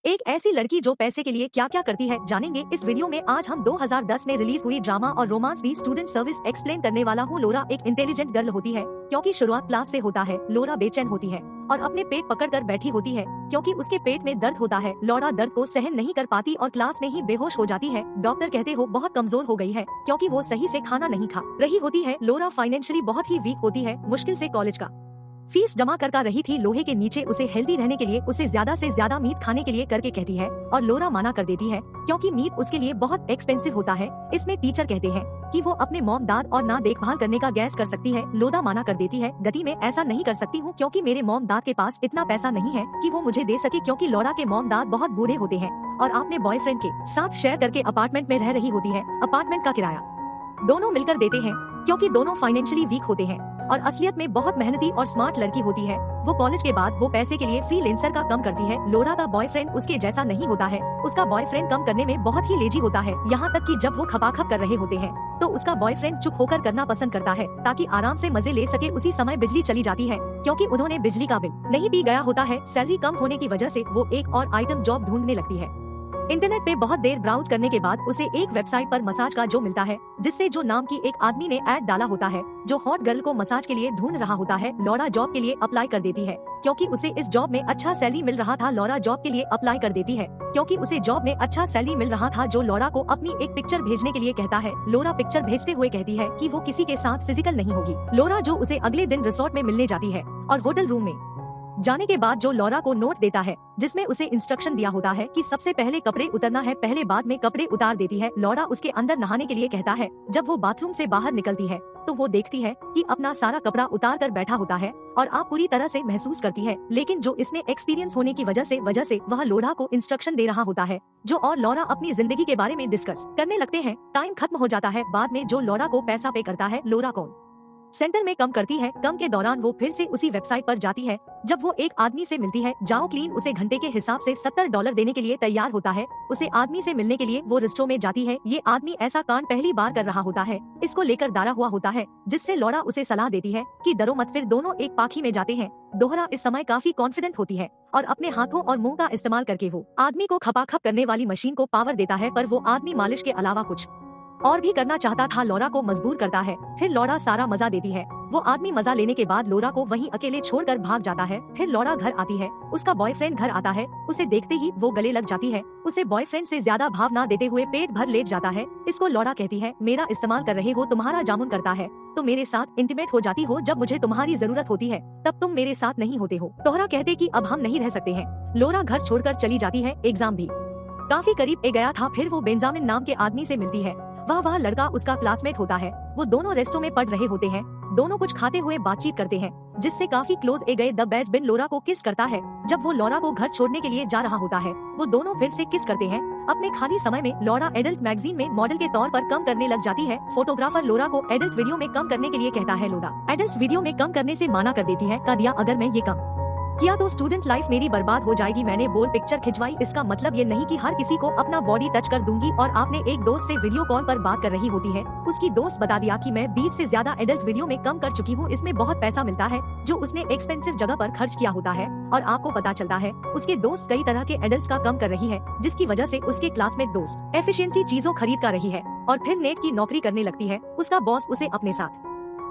एक ऐसी लड़की जो पैसे के लिए क्या क्या करती है जानेंगे इस वीडियो में। आज हम 2010 में रिलीज हुई ड्रामा और रोमांस दी स्टूडेंट सर्विस एक्सप्लेन करने वाला हूँ। लोरा एक इंटेलिजेंट गर्ल होती है क्योंकि शुरुआत क्लास से होता है। लोरा बेचैन होती है और अपने पेट पकड़कर बैठी होती है क्योंकि उसके पेट में दर्द होता है। लोरा दर्द को सहन नहीं कर पाती और क्लास में ही बेहोश हो जाती है। डॉक्टर कहते हो बहुत कमजोर हो गई है क्योंकि वो सही से खाना नहीं खा रही होती है। लोरा फाइनेंशियली बहुत ही वीक होती है, मुश्किल से कॉलेज का फीस जमा कर रही थी। लोहे के नीचे उसे हेल्दी रहने के लिए उसे ज्यादा से ज्यादा मीट खाने के लिए करके कहती है और लोरा माना कर देती है क्योंकि मीट उसके लिए बहुत एक्सपेंसिव होता है। इसमें टीचर कहते हैं कि वो अपने मॉम दाद और ना देखभाल करने का गैस कर सकती है। लोरा माना कर देती है गति में ऐसा नहीं कर सकती हूँ क्योंकि मेरे मॉम दाद के पास इतना पैसा नहीं है कि वो मुझे दे सके क्योंकि लोरा के मॉम दाद बहुत बूढ़े होते हैं और आपने बॉयफ्रेंड के साथ शेयर करके अपार्टमेंट में रह रही होती है। अपार्टमेंट का किराया दोनों मिलकर देते हैं क्योंकि दोनों फाइनेंशियली वीक होते हैं और असलियत में बहुत मेहनती और स्मार्ट लड़की होती है। वो कॉलेज के बाद वो पैसे के लिए फ्रीलांसर का काम करती है। लोरा का बॉयफ्रेंड उसके जैसा नहीं होता है। उसका बॉयफ्रेंड काम करने में बहुत ही लेजी होता है, यहाँ तक कि जब वो खपाखप कर रहे होते हैं तो उसका बॉयफ्रेंड चुप होकर करना पसंद करता है ताकि आराम से मजे ले सके। उसी समय बिजली चली जाती है क्योंकि उन्होंने बिजली का बिल नहीं पी गया होता है। सैलरी कम होने की वजह से वो एक और आइटम जॉब ढूंढने लगती है। इंटरनेट पे बहुत देर ब्राउज करने के बाद उसे एक वेबसाइट पर मसाज का जो मिलता है जिससे जो नाम की एक आदमी ने ऐड डाला होता है जो हॉट गर्ल को मसाज के लिए ढूंढ रहा होता है। लोरा जॉब के लिए अप्लाई कर देती है क्योंकि उसे इस जॉब में अच्छा सैलरी मिल रहा था। लोरा जॉब के लिए अप्लाई कर देती है क्योंकि उसे जॉब में अच्छा सैलरी मिल रहा था जो लोरा को अपनी एक पिक्चर भेजने के लिए कहता है। लोरा पिक्चर भेजते हुए कहती है कि वो किसी के साथ फिजिकल नहीं होगी। लोरा जो उसे अगले दिन रिसोर्ट में मिलने जाती है और होटल रूम में जाने के बाद जो लोरा को नोट देता है जिसमें उसे इंस्ट्रक्शन दिया होता है कि सबसे पहले कपड़े उतरना है, पहले बाद में कपड़े उतार देती है। लोरा उसके अंदर नहाने के लिए कहता है। जब वो बाथरूम से बाहर निकलती है तो वो देखती है कि अपना सारा कपड़ा उतार कर बैठा होता है और आप पूरी तरह से महसूस करती है लेकिन जो इसने एक्सपीरियंस होने की वजह से वह लोरा को इंस्ट्रक्शन दे रहा होता है जो और लोरा अपनी जिंदगी के बारे में डिस्कस करने लगते हैं। टाइम खत्म हो जाता है। बाद में जो लोरा को पैसा पे करता है। लोरा कॉल सेंटर में कम करती है। कम के दौरान वो फिर से उसी वेबसाइट पर जाती है जब वो एक आदमी से मिलती है। जाओ क्लीन उसे घंटे के हिसाब से $70 देने के लिए तैयार होता है। उसे आदमी से मिलने के लिए वो रेस्टोरेंट में जाती है। ये आदमी ऐसा कांड पहली बार कर रहा होता है, इसको लेकर डरा हुआ होता है जिससे लोरा उसे सलाह देती है कि डरो मत। फिर दोनों एक पाखी में जाते हैं। दोहरा इस समय काफी कॉन्फिडेंट होती है और अपने हाथों और मुंह का इस्तेमाल करके वो आदमी को खपाखप करने वाली मशीन को पावर देता है पर वो आदमी मालिश के अलावा कुछ और भी करना चाहता था। लोरा को मजबूर करता है। फिर लोरा सारा मजा देती है। वो आदमी मजा लेने के बाद लोरा को वहीं अकेले छोड़कर भाग जाता है। फिर लोरा घर आती है। उसका बॉयफ्रेंड घर आता है। उसे देखते ही वो गले लग जाती है। उसे बॉयफ्रेंड से ज्यादा भाव ना देते हुए पेट भर लेट जाता है। इसको लोरा कहती है मेरा इस्तेमाल कर रहे हो, तुम्हारा जामुन करता है तो मेरे साथ इंटीमेट हो जाती हो, जब मुझे तुम्हारी जरूरत होती है तब तुम मेरे साथ नहीं होते हो। तोहरा कहते कि अब हम नहीं रह सकते हैं। लोरा घर छोड़कर चली जाती है। एग्जाम भी काफी करीब ए गया था। फिर वो बेंजामिन नाम के आदमी से मिलती है। वह लड़का उसका क्लासमेट होता है। वो दोनों रेस्टोरेंट में पढ़ रहे होते हैं। दोनों कुछ खाते हुए बातचीत करते हैं जिससे काफी क्लोज ए गए। द बेस्ट बिन लोरा को किस करता है। जब वो लोरा को घर छोड़ने के लिए जा रहा होता है वो दोनों फिर से किस करते हैं। अपने खाली समय में लोरा एडल्ट मैगजीन में मॉडल के तौर पर काम करने लग जाती है। फोटोग्राफर लोरा को एडल्ट वीडियो में काम करने के लिए कहता है। लोरा एडल्ट वीडियो में काम करने से माना कर देती है। कह दिया अगर मैं ये काम किया तो स्टूडेंट लाइफ मेरी बर्बाद हो जाएगी। मैंने बोल्ड पिक्चर खिंचवाई। इसका मतलब ये नहीं कि हर किसी को अपना बॉडी टच कर दूंगी। और आपने एक दोस्त से वीडियो कॉल पर बात कर रही होती है। उसकी दोस्त बता दिया कि मैं 20 से ज्यादा एडल्ट वीडियो में कम कर चुकी हूँ। इसमें बहुत पैसा मिलता है जो उसने एक्सपेंसिव जगह पर खर्च किया होता है। और आपको पता चलता है उसके दोस्त कई तरह के एडल्ट का कम कर रही है जिसकी वजह से उसके क्लासमेट दोस्त एफिशिएंसी चीजों खरीद कर रही है और फिर नेट की नौकरी करने लगती है। उसका बॉस उसे अपने साथ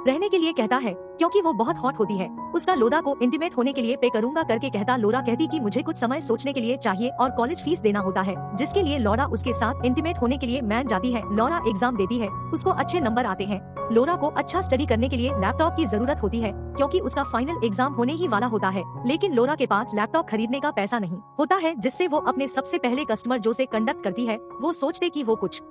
रहने के लिए कहता है क्योंकि वो बहुत हॉट होती है। उसका लोरा को इंटीमेट होने के लिए पे करूंगा करके कहता। लोरा कहती कि मुझे कुछ समय सोचने के लिए चाहिए और कॉलेज फीस देना होता है जिसके लिए लोरा उसके साथ इंटीमेट होने के लिए मान जाती है। लोरा एग्जाम देती है। उसको अच्छे नंबर आते हैं। लोरा को अच्छा स्टडी करने के लिए लैपटॉप की जरूरत होती है क्योंकि उसका फाइनल एग्जाम होने ही वाला होता है लेकिन लोरा के पास लैपटॉप खरीदने का पैसा नहीं होता है जिससे वो अपने सबसे पहले कस्टमर जो से कंडक्ट करती है वो सोचते कि वो कुछ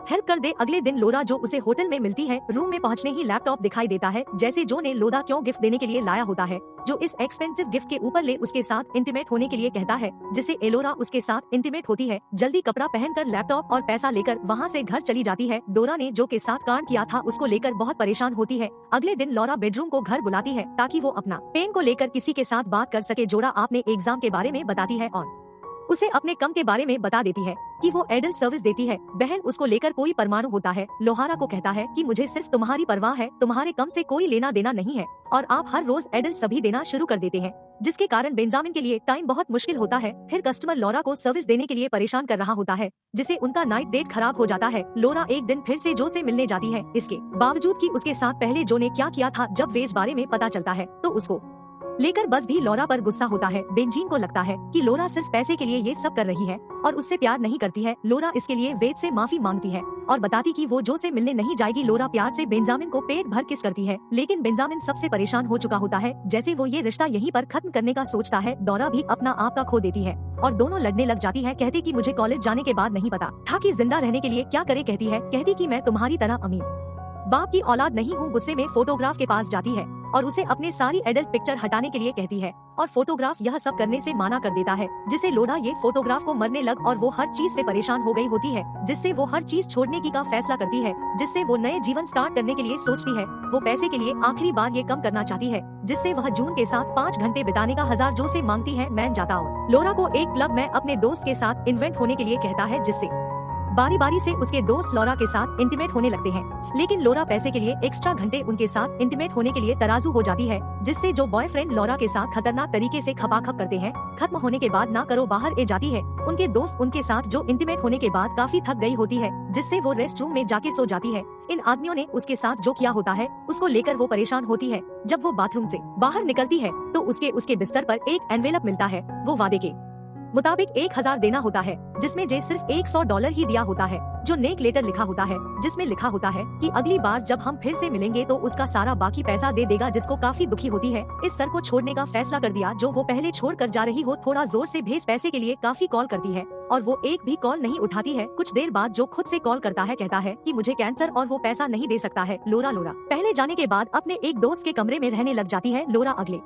हेल्प कर दे। अगले दिन लोरा जो उसे होटल में मिलती है। रूम में पहुंचने ही लैपटॉप दिखाई देता है जैसे जो ने लोरा क्यों गिफ्ट देने के लिए लाया होता है जो इस एक्सपेंसिव गिफ्ट के ऊपर ले उसके साथ इंटीमेट होने के लिए कहता है जिसे एलोरा उसके साथ इंटीमेट होती है। जल्दी कपड़ा पहनकर लैपटॉप और पैसा लेकर वहाँ से घर चली जाती है। डोरा ने जो के साथ कांड किया था उसको लेकर बहुत परेशान होती है। अगले दिन लोरा बेडरूम को घर बुलाती है ताकि वो अपना पेन को लेकर किसी के साथ बात कर सके। जोड़ा आपने एग्जाम के बारे में बताती है और उसे अपने कम के बारे में बता देती है कि वो एडल्ट सर्विस देती है। बहन उसको लेकर कोई परमाणु होता है। लोहारा को कहता है कि मुझे सिर्फ तुम्हारी परवाह है, तुम्हारे कम से कोई लेना देना नहीं है और आप हर रोज एडल्ट सभी देना शुरू कर देते हैं, जिसके कारण बेंजामिन के लिए टाइम बहुत मुश्किल होता है। फिर कस्टमर लोरा को सर्विस देने के लिए परेशान कर रहा होता है, जिससे उनका नाइट डेट खराब हो जाता है। लोरा एक दिन फिर से जो से मिलने जाती है, इसके बावजूद कि उसके साथ पहले जो ने क्या किया था। जब वेज बारे में पता चलता है तो उसको लेकर बस भी लोरा पर गुस्सा होता है। बेंजीन को लगता है कि लोरा सिर्फ पैसे के लिए ये सब कर रही है और उससे प्यार नहीं करती है। लोरा इसके लिए वेद से माफी मांगती है और बताती कि वो जो से मिलने नहीं जाएगी। लोरा प्यार से बेंजामिन को पेट भर किस करती है, लेकिन बेंजामिन सबसे परेशान हो चुका होता है, जैसे वो ये रिश्ता यहीं पर खत्म करने का सोचता है। डोरा भी अपना आप का खो देती है और दोनों लड़ने लग जाती है। कहती कि मुझे कॉलेज जाने के बाद नहीं पता था कि जिंदा रहने के लिए क्या करे। कहती कि मैं तुम्हारी तरह अमीर बाप की औलाद नहीं हूँ। गुस्से में फोटोग्राफ के पास जाती है और उसे अपने सारी एडल्ट पिक्चर हटाने के लिए कहती है और फोटोग्राफ यह सब करने से माना कर देता है, जिसे लोरा ये फोटोग्राफ को मरने लग और वो हर चीज से परेशान हो गई होती है, जिससे वो हर चीज छोड़ने की का फैसला करती है, जिससे वो नए जीवन स्टार्ट करने के लिए सोचती है। वो पैसे के लिए आखिरी बार ये कम करना चाहती है, जिससे वह जून के साथ 5 घंटे बिताने का 1000 जो से मांगती है। मैन जाता और लोरा को एक क्लब में अपने दोस्त के साथ इन्वेंट होने के लिए कहता है, जिससे बारी बारी से उसके दोस्त लोरा के साथ इंटीमेट होने लगते हैं, लेकिन लोरा पैसे के लिए एक्स्ट्रा घंटे उनके साथ इंटीमेट होने के लिए तराजू हो जाती है, जिससे जो बॉयफ्रेंड लोरा के साथ खतरनाक तरीके से खपाखप करते हैं, खत्म होने के बाद ना करो बाहर ए जाती है। उनके दोस्त उनके साथ जो इंटीमेट होने के बाद काफी थक गई होती है, जिससे वो रेस्ट रूम में जाके सो जाती है। इन आदमियों ने उसके साथ जो किया होता है उसको लेकर वो परेशान होती है। जब वो बाथरूम से बाहर निकलती है तो उसके बिस्तर पर एक एनवेलप मिलता है। वो वादे के मुताबिक 1000 देना होता है, जिसमें जे सिर्फ $100 ही दिया होता है, जो नेक लेटर लिखा होता है, जिसमें लिखा होता है कि अगली बार जब हम फिर से मिलेंगे तो उसका सारा बाकी पैसा दे देगा, जिसको काफी दुखी होती है। इस सर को छोड़ने का फैसला कर दिया जो वो पहले छोड़ कर जा रही हो। थोड़ा जोर से भेज पैसे के लिए काफी कॉल करती है और वो एक भी कॉल नहीं उठाती है। कुछ देर बाद जो खुद से कॉल करता है कहता है कि मुझे कैंसर और वो पैसा नहीं दे सकता है। लोरा पहले जाने के बाद अपने एक दोस्त के कमरे में रहने लग जाती है। लोरा अगले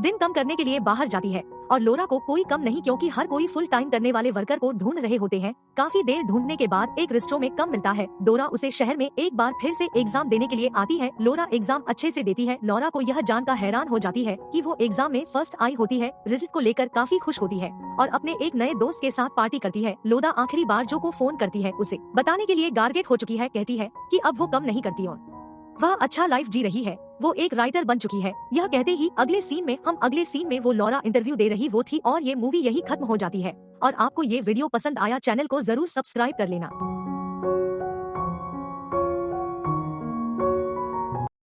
दिन कम करने के लिए बाहर जाती है और लोरा को कोई कम नहीं, क्योंकि हर कोई फुल टाइम करने वाले वर्कर को ढूंढ रहे होते हैं। काफी देर ढूंढने के बाद एक रिस्ट्रो में कम मिलता है। डोरा उसे शहर में एक बार फिर से एग्जाम देने के लिए आती है। लोरा एग्जाम अच्छे से देती है। लोरा को यह जानकर हैरान हो जाती है कि वो एग्जाम में फर्स्ट आई होती है। रिजल्ट को लेकर काफी खुश होती है और अपने एक नए दोस्त के साथ पार्टी करती है। लोरा आखिरी बार जो को फोन करती है उसे बताने के लिए गार्गेट हो चुकी है। कहती है कि अब वो कम नहीं करती और वह अच्छा लाइफ जी रही है। वो एक राइटर बन चुकी है। यह कहते ही अगले सीन में वो लोरा इंटरव्यू दे रही वो थी और ये मूवी यही खत्म हो जाती है। और आपको ये वीडियो पसंद आया, चैनल को जरूर सब्सक्राइब कर लेना।